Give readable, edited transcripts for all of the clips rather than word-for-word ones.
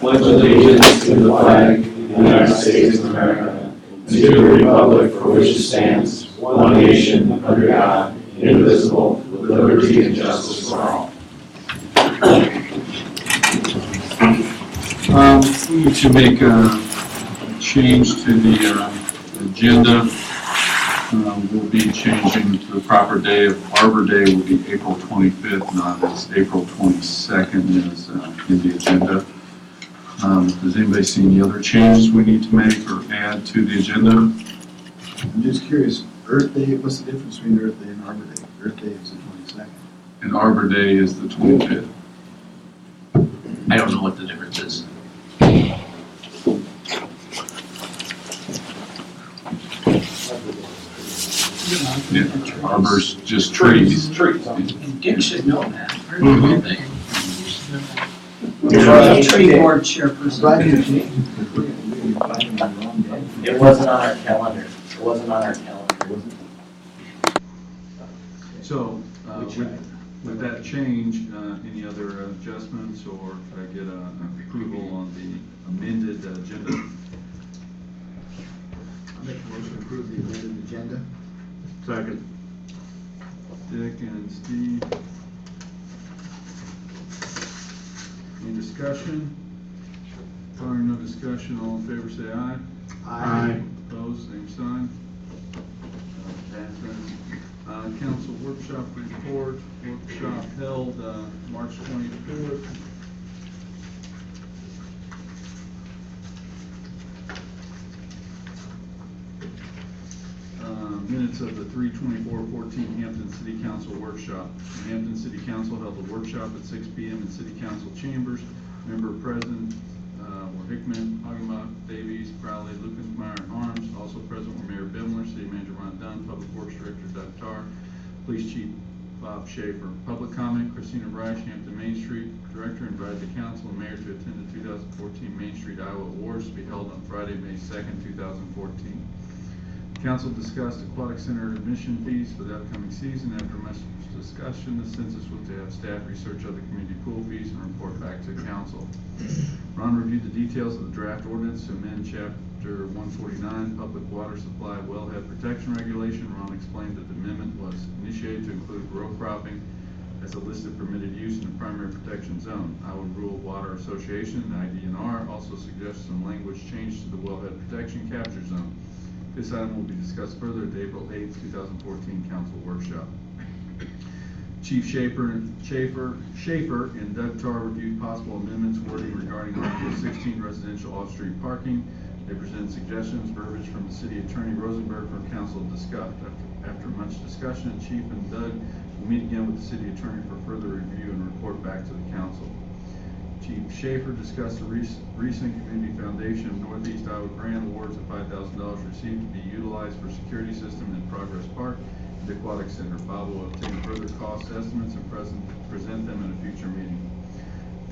pledge allegiance to the flag of the United States of America and to the republic for which it stands, one nation, under God, indivisible, with liberty and justice for all. We need to make a change to the agenda. We'll be changing to the proper day of Arbor Day will be April 25th, not as April 22nd as in the agenda. Does anybody see any other changes we need to make or add to the agenda? I'm just curious, Earth Day, what's the difference between Earth Day and Arbor Day? Earth Day is the 22nd. And Arbor Day is the 25th. I don't know what the difference is. Yeah, Arbor's just trees. And Dick should know that. Mhm. You're a tree board chairperson. It wasn't on our calendar. It wasn't on our calendar. So, with that change, any other adjustments, or could I get an approval on the amended agenda? I'll make a motion to approve the amended agenda. Second. Dick and Steve. Any discussion? Barring no discussion, all in favor say aye. Aye. Opposed, same sign. Council workshop report, workshop held March 24th. Minutes of the 3/24/14 Hampton City Council workshop. The Hampton City Council held a workshop at 6 p.m. in City Council chambers. Member present were Hickman, Hagemuth, Davies, Crowley, Lucas-Meyer, and Harms. Also present were Mayor Bimler, City Manager Ron Dunn, Public Works Director Doug Tarr, Police Chief Bob Schaefer. Public comment, Christina Reich, Hampton Main Street Director, invited the council and mayor to attend the 2014 Main Street Iowa Awards to be held on Friday, May 2nd, 2014. Council discussed aquatic center admission fees for the upcoming season. After much discussion, the census was to have staff research other community pool fees and report back to council. Ron reviewed the details of the draft ordinance to amend Chapter 149, Public Water Supply Wellhead Protection Regulation. Ron explained that the amendment was initiated to include row cropping as a listed permitted use in the primary protection zone. Iowa Rural Water Association and IDNR also suggests some language change to the wellhead protection capture zone. This item will be discussed further at the April 8th, 2014 council workshop. Chief Schaefer and Doug Tarr reviewed possible amendments wording regarding Article 16 residential off-street parking. They presented suggestions, verbiage from the city attorney Rosenberg for council to discuss. After much discussion, Chief and Doug will meet again with the city attorney for further review and report back to the council. Chief Schaefer discussed the recent Community Foundation of Northeast Iowa grant awards of $5,000 received to be utilized for security system in Progress Park and the Aquatic Center. Bob will obtain further cost estimates and present them in a future meeting.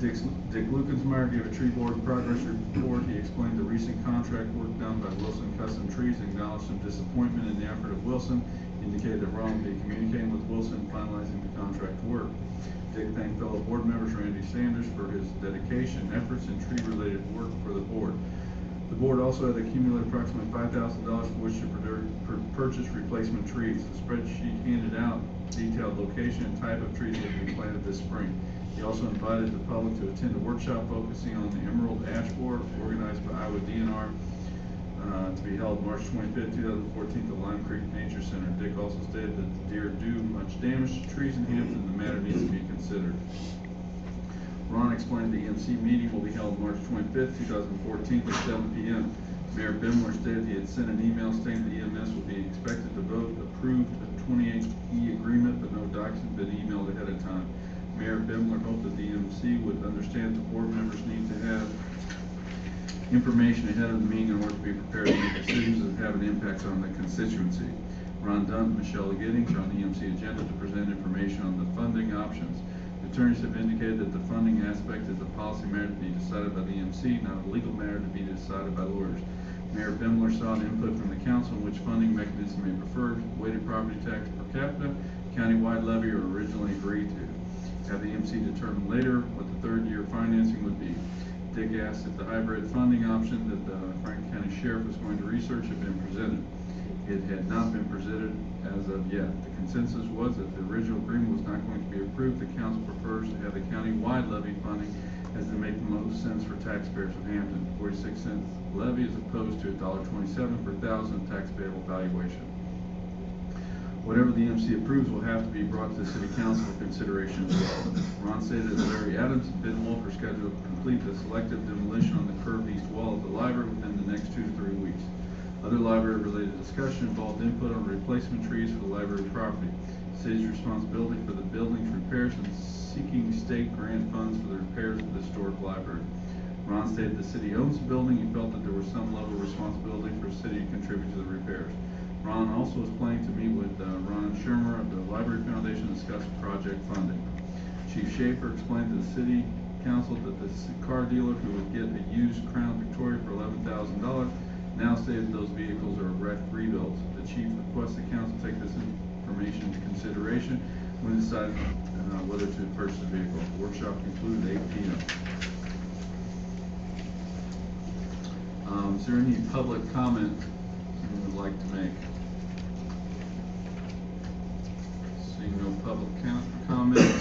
Dick Lucas-Meyer gave a tree board progress report. He explained the recent contract work done by Wilson Custom Trees and acknowledged some disappointment in the effort of Wilson. He indicated that Ron will be communicating with Wilson, finalizing the contract work. Dick thanked fellow board members Randy Sanders for his dedication and efforts in tree-related work for the board. The board also had accumulated approximately $5,000 for which to purchase replacement trees. The spreadsheet handed out detailed location and type of trees that will be planted this spring. He also invited the public to attend a workshop focusing on the Emerald Ash Borer organized by Iowa DNR to be held March 25th, 2014 at the Lime Creek Nature Center. Dick also stated that the deer do much damage to trees in Hampton and the matter needs to be considered. Ron explained the EMC meeting will be held March 25th, 2014 at 7 p.m. Mayor Bimler stated he had sent an email stating the EMS will be expected to vote approved a 28E agreement, but no document had been emailed ahead of time. Mayor Bimler hoped that the EMC would understand the board members need to have information ahead of the meeting in order to be prepared to make decisions that have an impact on the constituency. Ron Dunn and Michelle Giddings are on the EMC agenda to present information on the funding options. The attorneys have indicated that the funding aspect is a policy matter to be decided by the EMC, not a legal matter to be decided by lawyers. Mayor Bimler sought input from the council on which funding mechanism may prefer, weighted property tax per capita, countywide levy, or originally agreed to. Have the EMC determine later what the third year financing would be. Dick asked if the hybrid funding option that the Franklin County Sheriff was going to research had been presented. It had not been presented as of yet. The consensus was that the original agreement was not going to be approved. The council prefers to have the county-wide levy funding as they make the most sense for taxpayers of Hampton. 46-cent levy as opposed to $1.27 per thousand tax payable valuation. Whatever the MC approves will have to be brought to the city council for consideration as well. Ron stated that Larry Adams and Ben Wolf are scheduled to complete the selective demolition on the curved east wall of the library within the next 2 to 3 weeks. Other library-related discussion involved input on replacement trees for the library property, the city's responsibility for the building's repairs, and seeking state grant funds for the repairs of the historic library. Ron stated the city owns the building and felt that there was some level of responsibility for the city to contribute to the repairs. Ron also was planning to meet with Ron Shermer of the Library Foundation to discuss project funding. Chief Schaefer explained to the city council that the car dealer who would get a used Crown Victoria for $11,000 now stated those vehicles are wrecked rebuilds. The chief requests the council take this information into consideration when deciding whether to purchase the vehicle. The workshop concluded at 8 p.m. Is there any public comment you would like to make? Seeing no public comment.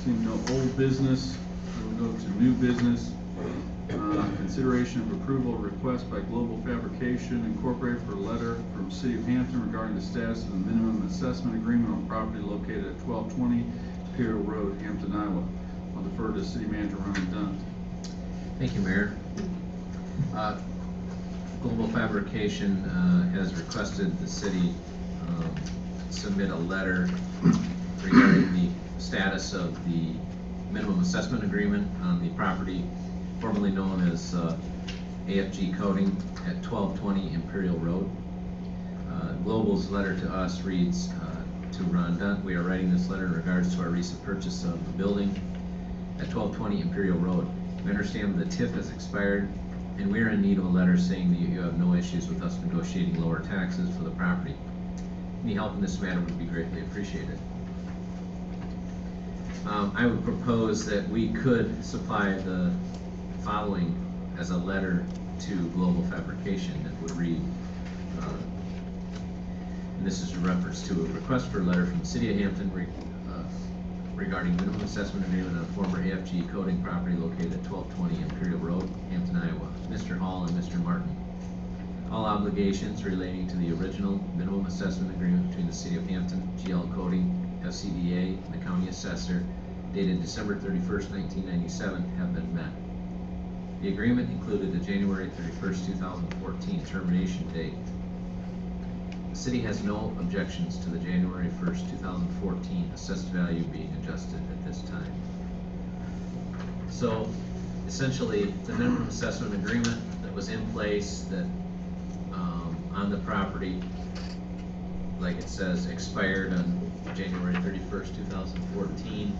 Seeing no old business, we'll go to new business. Consideration of approval request by Global Fabrication Incorporated for a letter from City of Hampton regarding the status of the minimum assessment agreement on property located at 1220 Imperial Road, Hampton, Iowa. I'll defer to City Manager Ron Dunn. Thank you, Mayor. Global Fabrication has requested the city submit a letter regarding the status of the minimum assessment agreement on the property formerly known as AFG Coating at 1220 Imperial Road. Global's letter to us reads, to Ron Dunn, we are writing this letter in regards to our recent purchase of the building at 1220 Imperial Road. We understand the TIF has expired, and we are in need of a letter saying that you have no issues with us negotiating lower taxes for the property. Any help in this matter would be greatly appreciated. I would propose that we could supply the following as a letter to Global Fabrication that would read, and this is in reference to a request for a letter from the City of Hampton regarding minimum assessment agreement on former AFG Coating property located at 1220 Imperial Road, Hampton, Iowa. Mr. Hall and Mr. Martin. All obligations relating to the original minimum assessment agreement between the City of Hampton, GL Coating, FCDA, and the County Assessor, dated December 31st, 1997, have been met. The agreement included a January 31st, 2014 termination date. The City has no objections to the January 1st, 2014 assessed value being adjusted at this time. So, essentially, the minimum assessment agreement that was in place that on the property, like it says, expired on January 31st, 2014.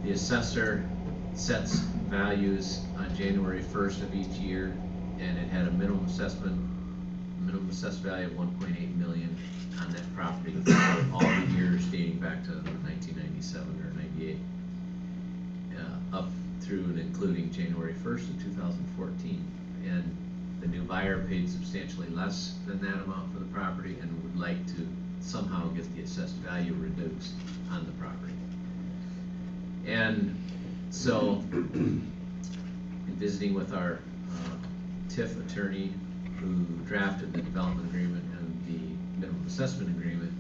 The assessor sets values on January 1st of each year, and it had a minimum assessed value of $1.8 million on that property for all the years dating back to 1997 or 98, up through and including January 1st of 2014. And the new buyer paid substantially less than that amount for the property and would like to somehow get the assessed value reduced on the property. And so, in visiting with our TIF attorney who drafted the development agreement and the minimum assessment agreement,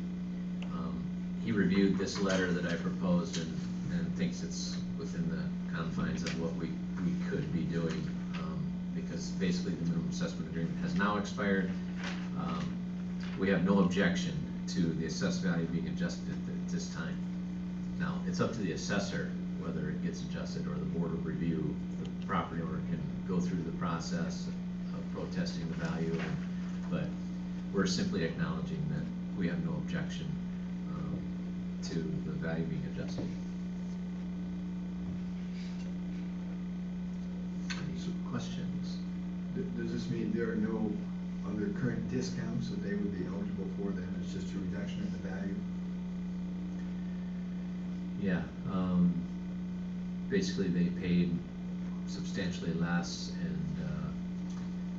he reviewed this letter that I proposed and thinks it's within the confines of what we could be doing, because basically the minimum assessment agreement has now expired. We have no objection to the assessed value being adjusted at this time. Now, it's up to the assessor whether it gets adjusted, or the board of review. The property owner can go through the process of protesting the value, but we're simply acknowledging that we have no objection to the value being adjusted. Any questions? Does this mean there are no other current discounts that they would be eligible for, then it's just a reduction in the value? Yeah, basically they paid substantially less and,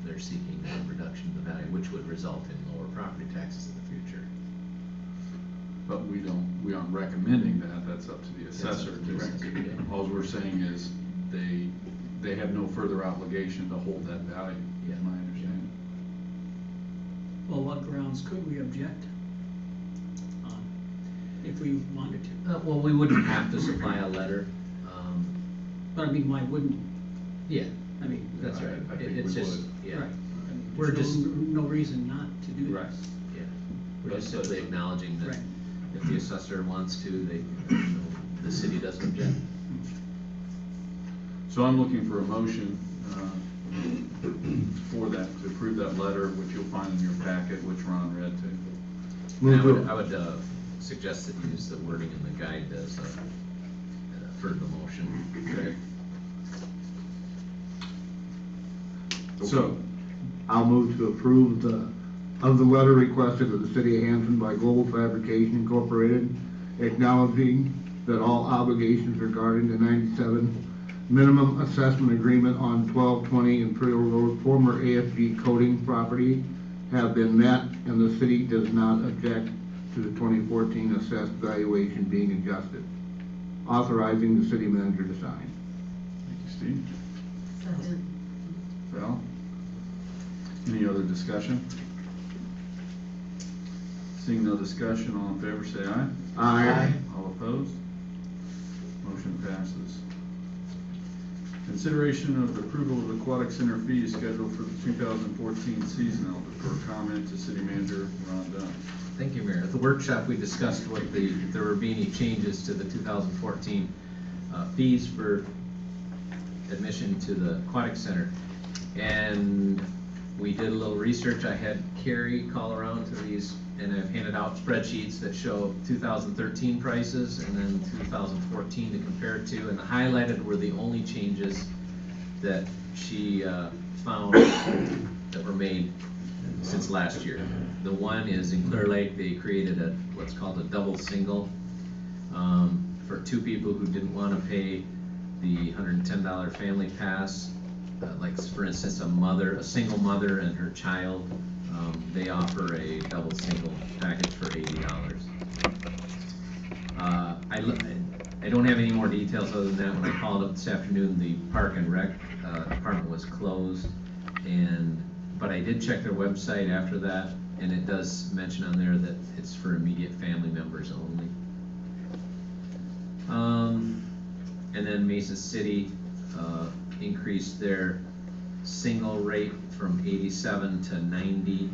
they're seeking a reduction of the value, which would result in lower property taxes in the future. But we aren't recommending that, that's up to the That's up assessor to the assessor, to, yeah. all we're saying is they have no further obligation to hold that value, Yeah. is my understanding. Well, what grounds could we object on if we wanted to? Well, we wouldn't have to supply a letter, But I mean, why wouldn't, yeah, I mean, that's right. I think It's we just, would. yeah, right. I mean, We're there's just- no reason not to do Right. this. yeah. We're just But- simply acknowledging that Right. if the assessor wants to, the city doesn't object. So I'm looking for a motion for that, to approve that letter, which you'll find in your packet, which Ron read to. And I would suggest that you use the wording in the guide as for the motion. Okay. So, I'll move to approve of the letter requested of the City of Hampton by Global Fabrication Incorporated, acknowledging that all obligations regarding the 97 minimum assessment agreement on 1220 Imperial Road, former AFG coating property, have been met, and the city does not object to the 2014 assessed valuation being adjusted. Authorizing the city manager to sign. thank you, Steve. Val? Any other discussion? Seeing no discussion, all in favor say aye. Aye. All opposed? Motion passes. Consideration of the approval of aquatic center fees scheduled for the 2014 season. I'll defer comment to City Manager Ron Dunn. Thank you, Mayor. At the workshop, we discussed if there would be any changes to the 2014 fees for admission to the aquatic center. And we did a little research. I had Carrie call around to these, and I've handed out spreadsheets that show 2013 prices and then 2014 to compare it to. And the highlighted were the only changes that she found that were made since last year. The one is in Clear Lake, they created what's called a double single for two people who didn't want to pay the $110 family pass. Like for instance, a single mother and her child, they offer a double single package for $80. I don't have any more details other than that. When I called up this afternoon, the Park and Rec department was closed, but I did check their website after that, and it does mention on there that it's for immediate family members only. And then Mesa City increased their single rate from $87 to $90,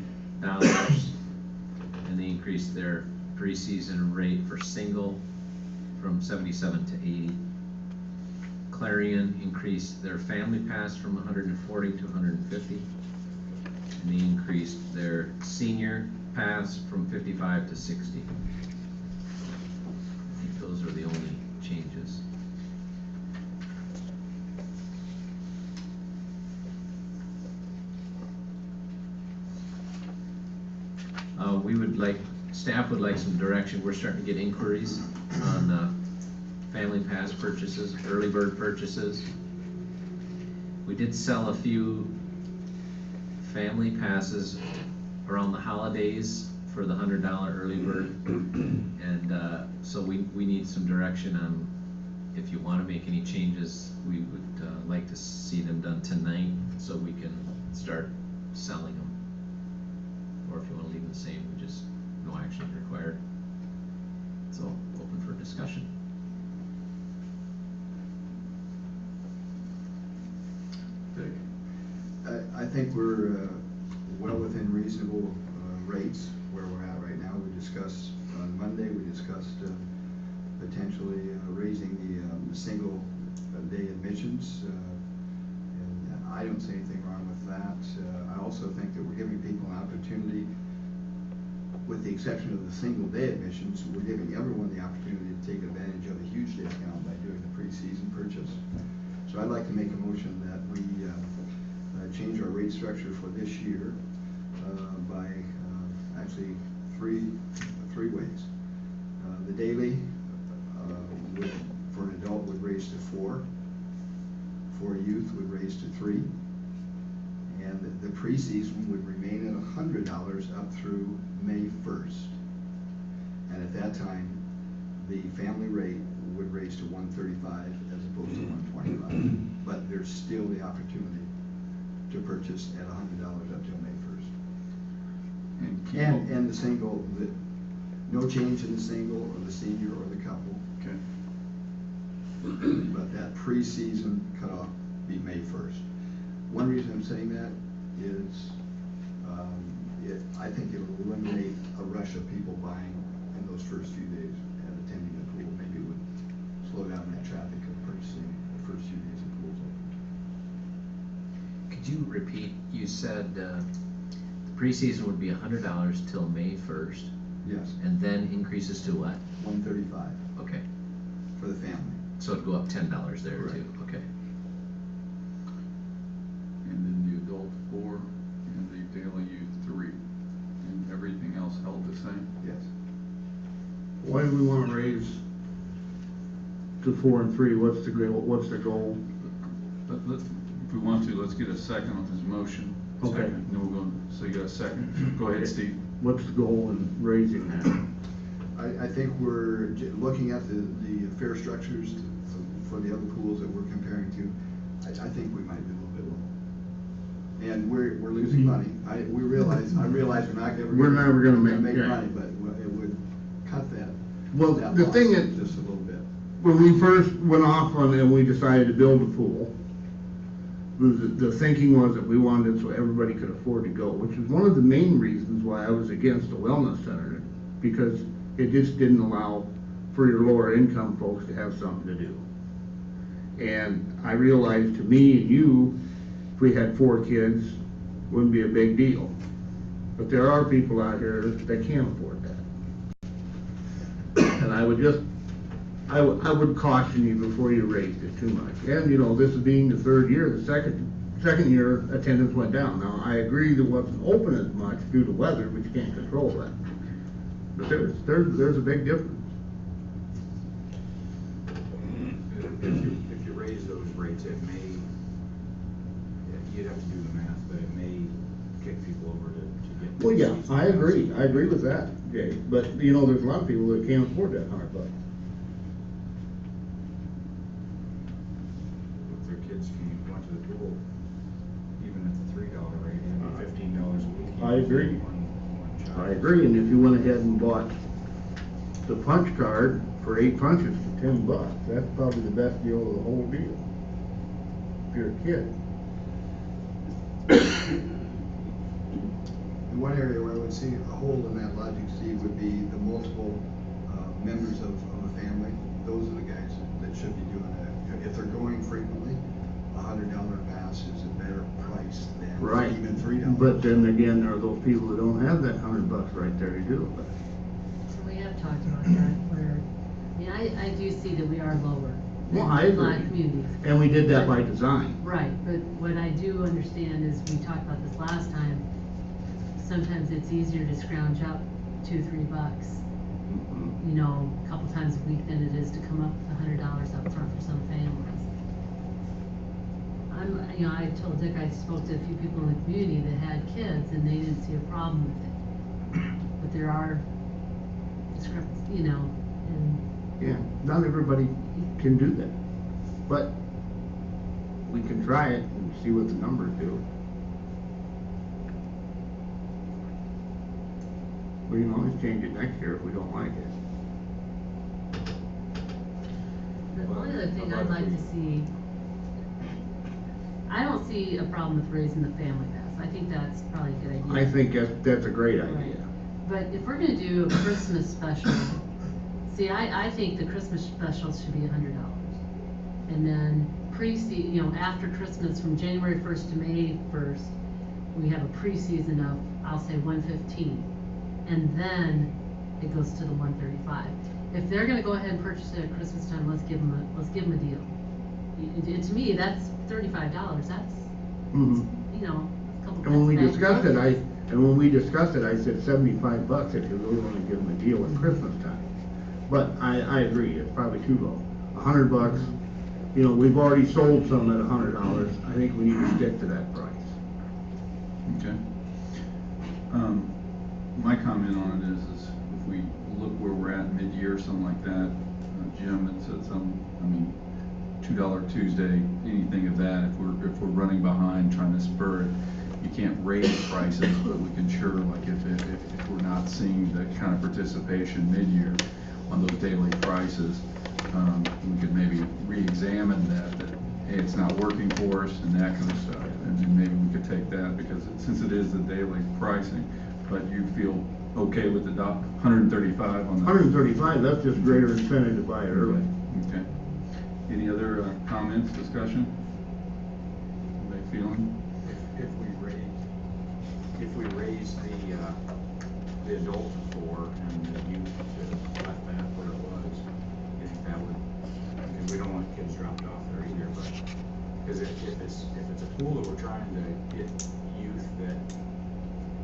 and they increased their preseason rate for single from $77 to $80. Clarion increased their family pass from $140 to $150, and they increased their senior pass from $55 to $60. I think those are the only changes. Staff would like some direction. We're starting to get inquiries on family pass purchases, early bird purchases. We did sell a few family passes around the holidays for the $100 early bird, and so we need some direction on if you want to make any changes. We would like to see them done tonight so we can start selling them. Or if you want to leave them the same, just no action required. So open for discussion. Dick? I think we're well within reasonable rates where we're at right now. We discussed on Monday, we discussed potentially raising the single day admissions. And I don't see anything wrong with that. I also think that we're giving people an opportunity, with the exception of the single day admissions, we're giving everyone the opportunity to take advantage of a huge discount by doing the preseason purchase. So I'd like to make a motion that we change our rate structure for this year by actually three ways. The daily would 4. For youth would raise to 3. And the preseason would remain at $100 up through May 1st. And at that time, the family rate would raise to $135 as opposed to $125. But there's still the opportunity to purchase at $100 up till May 1st. And the single, no change in the single or the senior or the couple. Okay. But that preseason cutoff be May 1st. One reason I'm saying that is I think it'll eliminate a rush of people buying in those first few days and attending the pool. Maybe it would slow down that traffic of purchasing the first few days of pools open. Could you repeat, you said the preseason would be $100 till May 1st, Yes, and then increases to what? $135 Okay, for the family. so it'd go up $10 there Correct. too, okay. And then the adult 4 and the daily youth 3. And everything else held the same? Yes. Why do we wanna raise to 4 and 3? What's the goal? If we want to, let's get a second on his motion. Okay. Second, then we'll go, so you got a second? Go ahead, Steve. What's the goal in raising that? I think we're looking at the fare structures for the other pools that we're comparing to. I think we might be a little bit low. And we're losing money. I realize we're not ever We're never gonna make money, yeah. but it would cut that. Well, that the loss thing is, just a little bit. when we first went off on and we decided to build a pool, the thinking was that we wanted it so everybody could afford to go, which is one of the main reasons why I was against the wellness center, because it just didn't allow for your lower income folks to have something to do. And I realized to me and you, if we had 4 kids, wouldn't be a big deal. But there are people out here that can't afford that. And I would would caution you before you raised it too much. And, you know, this being the 3rd year, the second year attendance went down. Now, I agree that it wasn't open as much due to weather, but you can't control that. But there's a big difference. If you raise those rates, it may, you'd have to do the math, but it may kick people over to get. Well, yeah, I agree with that, Jay, but, you know, there's a lot of people that can't afford that $100. If their kids went to the pool, even at the $3 rate, it'd be $15 a week. I agree. One child. I agree, and if you went ahead and bought the punch card for 8 punches for $10, that's probably the best deal of the whole deal. If you're a kid. And one area where I would see a hole in that logic, Steve, would be the multiple members of a family. Those are the guys that should be doing that. If they're going frequently, $100 pass is a better price than Right. even $3. But then again, there are those people that don't have that $100 right there to do it. So we have talked about that, where, I mean, I do see that we are lower Well, than I a lot of agree. communities. And we did that by design. Right, but what I do understand is, we talked about this last time, sometimes it's easier to scrounge up $2-3, you know, a couple times a week than it is to come up with $100 up front for some families. I told Dick I spoke to a few people in the community that had kids and they didn't see a problem with it. But there are discrepancies, you know, and Yeah, not everybody can do that. But we can try it and see what the numbers do. We can always change it next year if we don't like it. the one other thing I'd like to see, I don't see a problem with raising the family pass. I think that's probably a good idea. I think that's a great idea. Right. But if we're gonna do a Christmas special, see, I think the Christmas special should be $100. And then after Christmas, from January 1st to May 1st, we have a pre-season of, I'll say, $115. And then it goes to the $135. If they're gonna go ahead and purchase it at Christmas time, let's give them a deal. To me, that's $35. That's, Mhm. you know, a couple. And when we bucks back. discussed it, I said $75 if you really want to give them a deal at Christmas time. But I agree, it's probably too low. $100 You know, we've already sold some at $100. I think we need to stick to that price. Okay. My comment on it is if we look where we're at mid-year, something like that, Jim had said $2 Tuesday, anything of that, if we're running behind trying to spur it, you can't raise prices, but we can sure, like if we're not seeing the kind of participation mid-year on those daily prices, we could maybe re-examine that, hey, it's not working for us and that kind of stuff. And then maybe we could take that because since it is the daily pricing, but you feel okay with the 135 on the. 135, that's just greater incentive to buy it early. Okay. Any other comments, discussion? Anybody feeling? If we raise the adult to 4 and the youth to left that where it was, I think that would, because we don't want kids dropped off there either, but, because if it's a pool that we're trying to get youth that,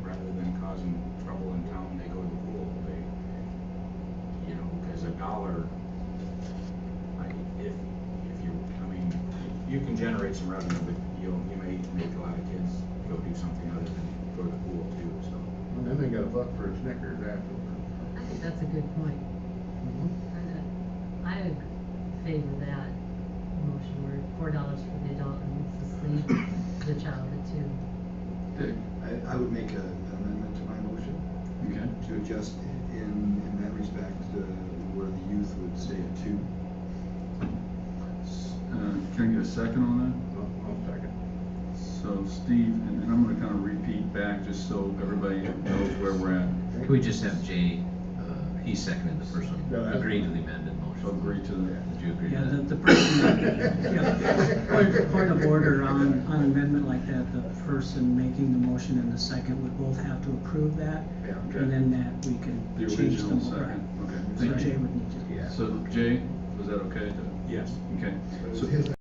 rather than causing trouble in town, they go to the pool, they, you know, because $1, you can generate some revenue, but you may make a lot of kids go do something other than go to the pool too, so. And then they got $1 for a Snickers afterwards. I think that's a good point. I would favor that motion where $4 for the adult and the child at 2. Dick? I would make an amendment to my motion Okay. to adjust in that respect, where the youth would stay at 2. Can I get a second on that? I'll second. So Steve, and I'm gonna kind of repeat back just so everybody knows where we're at. Can we just have Jay, he seconded the first one, No, that's agree to fine. the amended motion? So agree to the, Did you agree Yeah, to that? the person, yeah, point of order on an amendment like that, the person making the motion and the second would both have to approve that. Yeah. Okay. And then that we can the change original them. second, okay, So thank Jay you. would need to. Yeah. So Jay, was that okay to? Yes. Okay. But So his